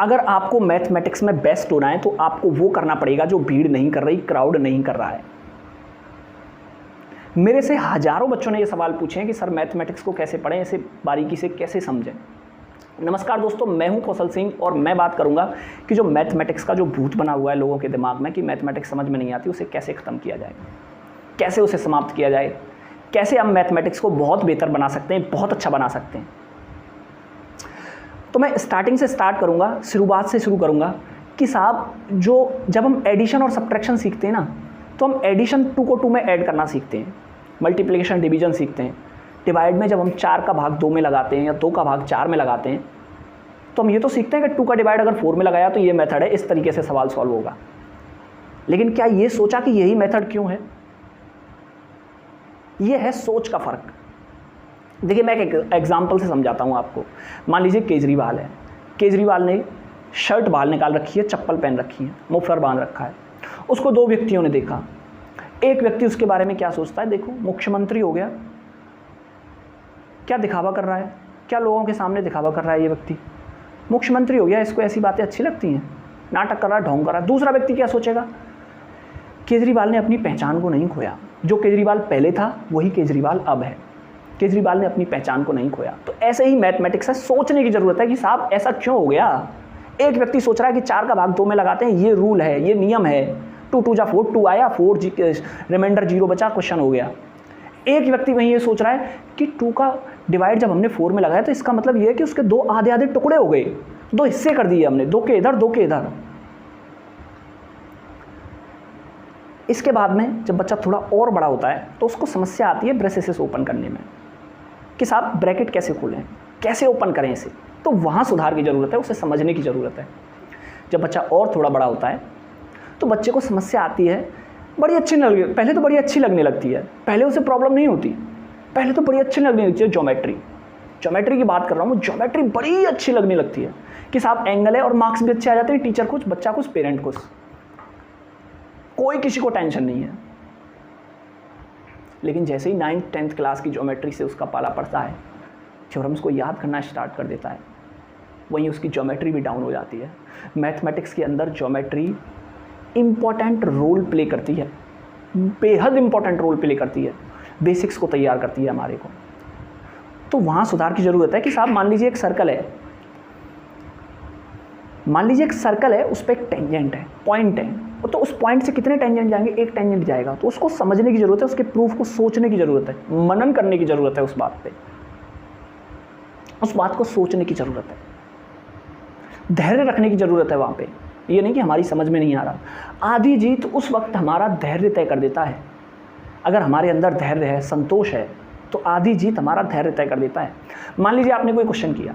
अगर आपको मैथमेटिक्स में बेस्ट होना है तो आपको वो करना पड़ेगा जो भीड़ नहीं कर रही, क्राउड नहीं कर रहा है। मेरे से हजारों बच्चों ने ये सवाल पूछे हैं कि सर मैथमेटिक्स को कैसे पढ़ें, इसे बारीकी से कैसे समझें। नमस्कार दोस्तों, मैं हूं कौशल सिंह और मैं बात करूंगा कि जो मैथमेटिक्स का जो भूत बना हुआ है लोगों के दिमाग में कि मैथमेटिक्स समझ में नहीं आती, उसे कैसे ख़त्म किया जाए, कैसे उसे समाप्त किया जाए, कैसे हम मैथमेटिक्स को बहुत बेहतर बना सकते हैं, बहुत अच्छा बना सकते हैं। तो मैं स्टार्टिंग से स्टार्ट करूंगा, शुरुआत से शुरू करूंगा कि साहब जब हम एडिशन और सब्ट्रैक्शन सीखते हैं ना, तो हम एडिशन 2 को 2 में ऐड करना सीखते हैं, मल्टीप्लिकेशन डिवीजन सीखते हैं, डिवाइड में जब हम 4 का भाग 2 में लगाते हैं या 2 का भाग 4 में लगाते हैं, तो हम ये तो सीखते हैं कि 2 का डिवाइड अगर 4 में लगाया तो ये मेथड है, इस तरीके से सवाल सॉल्व होगा। लेकिन क्या ये सोचा कि यही मेथड क्यों है? ये है सोच का फ़र्क। देखिए मैं एक एग्जाम्पल से समझाता हूँ आपको। मान लीजिए केजरीवाल है, केजरीवाल ने शर्ट बाहर निकाल रखी है, चप्पल पहन रखी है, मफलर बांध रखा है। उसको 2 व्यक्तियों ने देखा। एक व्यक्ति उसके बारे में क्या सोचता है, देखो मुख्यमंत्री हो गया, क्या दिखावा कर रहा है, क्या लोगों के सामने दिखावा कर रहा है ये व्यक्ति, मुख्यमंत्री हो गया, इसको ऐसी बातें अच्छी लगती हैं, नाटक कर रहा है, ढोंग कर रहा है। दूसरा व्यक्ति क्या सोचेगा, केजरीवाल ने अपनी पहचान को नहीं खोया, जो केजरीवाल पहले था वही केजरीवाल अब है, केजरीवाल ने अपनी पहचान को नहीं खोया। तो ऐसे ही मैथमेटिक्स है, सोचने की ज़रूरत है कि साहब ऐसा क्यों हो गया। एक व्यक्ति सोच रहा है कि 4 का भाग 2 में लगाते हैं, ये रूल है, ये नियम है, 2 2 जा 4, 2 आया, 4 रिमाइंडर 0 बचा, क्वेश्चन हो गया। एक व्यक्ति वहीं ये सोच रहा है कि 2 का डिवाइड जब हमने 4 में लगाया तो इसका मतलब ये है कि उसके 2 आधे आधे टुकड़े हो गए, 2 हिस्से कर दिए हमने, 2 के इधर 2 के इधर। इसके बाद में जब बच्चा थोड़ा और बड़ा होता है तो उसको समस्या आती है ब्रेसेस ओपन करने में कि साहब ब्रैकेट कैसे खोलें, कैसे ओपन करें इसे। तो वहाँ सुधार की ज़रूरत है, उसे समझने की ज़रूरत है। जब बच्चा और थोड़ा बड़ा होता है तो बच्चे को समस्या आती है, बड़ी अच्छी पहले तो बड़ी अच्छी लगने लगती है, पहले उसे प्रॉब्लम नहीं होती, पहले तो बड़ी अच्छी लगने लगती है। ज्योमेट्री की बात कर रहा हूँ, ज्योमेट्री बड़ी अच्छी लगने लगती है कि साहब एंगल है और मार्क्स भी अच्छे आ जाते हैं, टीचर कुछ, बच्चा कुछ, पेरेंट कुछ, कोई किसी को टेंशन नहीं है। लेकिन जैसे ही 9th 10th क्लास की ज्योमेट्री से उसका पाला पड़ता है, थ्योरम्स को याद करना स्टार्ट कर देता है, वहीं उसकी ज्योमेट्री भी डाउन हो जाती है। मैथमेटिक्स के अंदर ज्योमेट्री इम्पॉर्टेंट रोल प्ले करती है, बेहद इम्पॉर्टेंट रोल प्ले करती है, बेसिक्स को तैयार करती है हमारे को। तो वहाँ सुधार की ज़रूरत है कि साहब मान लीजिए एक सर्कल है, उस पर एक टेंजेंट है, पॉइंट है, तो उस पॉइंट से कितने टेंजेंट जाएंगे, एक टेंजेंट जाएगा। तो उसको समझने की ज़रूरत है, उसके प्रूफ को सोचने की ज़रूरत है, मनन करने की ज़रूरत है, उस बात को सोचने की ज़रूरत है, धैर्य रखने की ज़रूरत है वहाँ पे। ये नहीं कि हमारी समझ में नहीं आ रहा। आधी जीत उस वक्त हमारा धैर्य तय कर देता है। अगर हमारे अंदर धैर्य है, संतोष है, तो आधी जीत हमारा धैर्य तय कर देता है। मान लीजिए आपने कोई क्वेश्चन किया,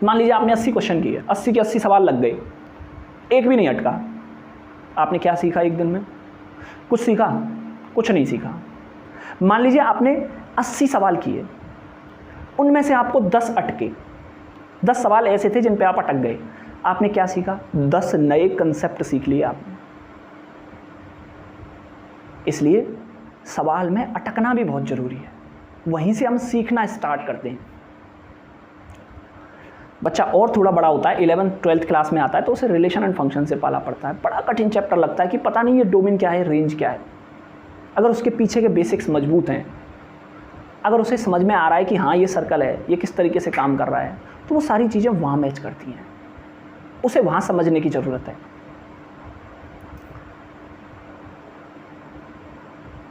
मान लीजिए आपने 80 क्वेश्चन किए, 80 के 80 सवाल लग गए, एक भी नहीं अटका। आपने क्या सीखा एक दिन में? कुछ सीखा? कुछ नहीं सीखा। मान लीजिए आपने 80 सवाल किए, उनमें से आपको 10 अटके, 10 सवाल ऐसे थे जिन पे आप अटक गए। आपने क्या सीखा? 10 नए कंसेप्ट सीख लिए आपने। इसलिए सवाल में अटकना भी बहुत ज़रूरी है, वहीं से हम सीखना स्टार्ट करते हैं। बच्चा और थोड़ा बड़ा होता है, 11th 12th क्लास में आता है, तो उसे रिलेशन एंड फंक्शन से पाला पड़ता है। बड़ा कठिन चैप्टर लगता है कि पता नहीं ये डोमेन क्या है, रेंज क्या है। अगर उसके पीछे के बेसिक्स मजबूत हैं, अगर उसे समझ में आ रहा है कि हाँ ये सर्कल है, ये किस तरीके से काम कर रहा है, तो वो सारी चीज़ें वहाँ मैच करती हैं, उसे वहाँ समझने की ज़रूरत है।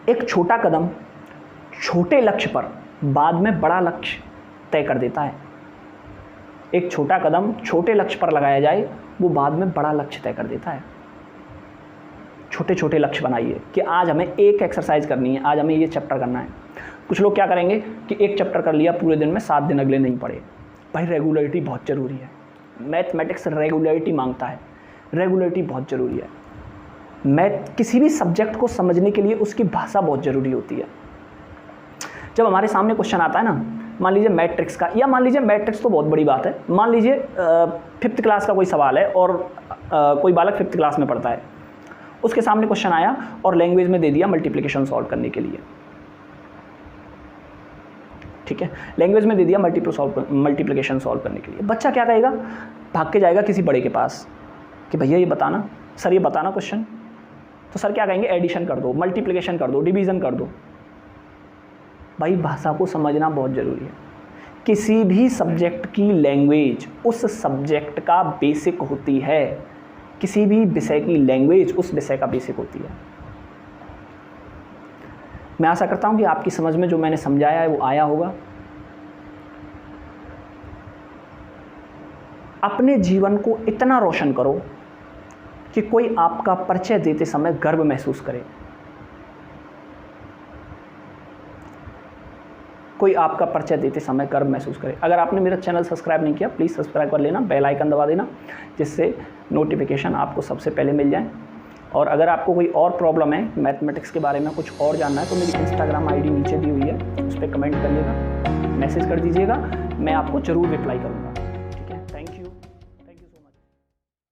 एक छोटा कदम छोटे लक्ष्य पर बाद में बड़ा लक्ष्य तय कर देता है। एक छोटा कदम छोटे लक्ष्य पर लगाया जाए, वो बाद में बड़ा लक्ष्य तय कर देता है। छोटे छोटे लक्ष्य बनाइए कि आज हमें एक एक्सरसाइज करनी है, आज हमें ये चैप्टर करना है। कुछ लोग क्या करेंगे कि एक चैप्टर कर लिया पूरे दिन में, 7 दिन अगले नहीं पढ़े। भाई रेगुलरिटी बहुत ज़रूरी है, मैथमेटिक्स रेगुलरिटी मांगता है, रेगुलरिटी बहुत ज़रूरी है। किसी भी सब्जेक्ट को समझने के लिए उसकी भाषा बहुत ज़रूरी होती है। जब हमारे सामने क्वेश्चन आता है ना, मान लीजिए मैट्रिक्स का, या मान लीजिए मैट्रिक्स तो बहुत बड़ी बात है, मान लीजिए 5th क्लास का कोई सवाल है और कोई बालक 5th क्लास में पढ़ता है, उसके सामने क्वेश्चन आया और लैंग्वेज में दे दिया मल्टीप्लिकेशन सॉल्व करने के लिए। ठीक है, लैंग्वेज में दे दिया मल्टीप्लिकेशन सॉल्व करने के लिए। बच्चा क्या कहेगा, भाग के जाएगा किसी बड़े के पास कि भैया ये बताना, सर ये बताना क्वेश्चन, तो सर क्या कहेंगे, एडिशन कर दो, मल्टीप्लिकेशन कर दो, डिवीज़न कर दो। भाई भाषा को समझना बहुत ज़रूरी है। किसी भी सब्जेक्ट की लैंग्वेज उस सब्जेक्ट का बेसिक होती है, किसी भी विषय की लैंग्वेज उस विषय का बेसिक होती है। मैं आशा करता हूँ कि आपकी समझ में जो मैंने समझाया है वो आया होगा। अपने जीवन को इतना रोशन करो कि कोई आपका परिचय देते समय गर्व महसूस करे, कोई आपका परिचय देते समय गर्व महसूस करे। अगर आपने मेरा चैनल सब्सक्राइब नहीं किया, प्लीज़ सब्सक्राइब कर लेना, बेल आइकन दबा देना, जिससे नोटिफिकेशन आपको सबसे पहले मिल जाए। और अगर आपको कोई और प्रॉब्लम है, मैथमेटिक्स के बारे में कुछ और जानना है, तो मेरी इंस्टाग्राम आईडी नीचे दी हुई है, उस पर कमेंट करिएगा, मैसेज कर दीजिएगा, मैं आपको ज़रूर रिप्लाई करूँगा।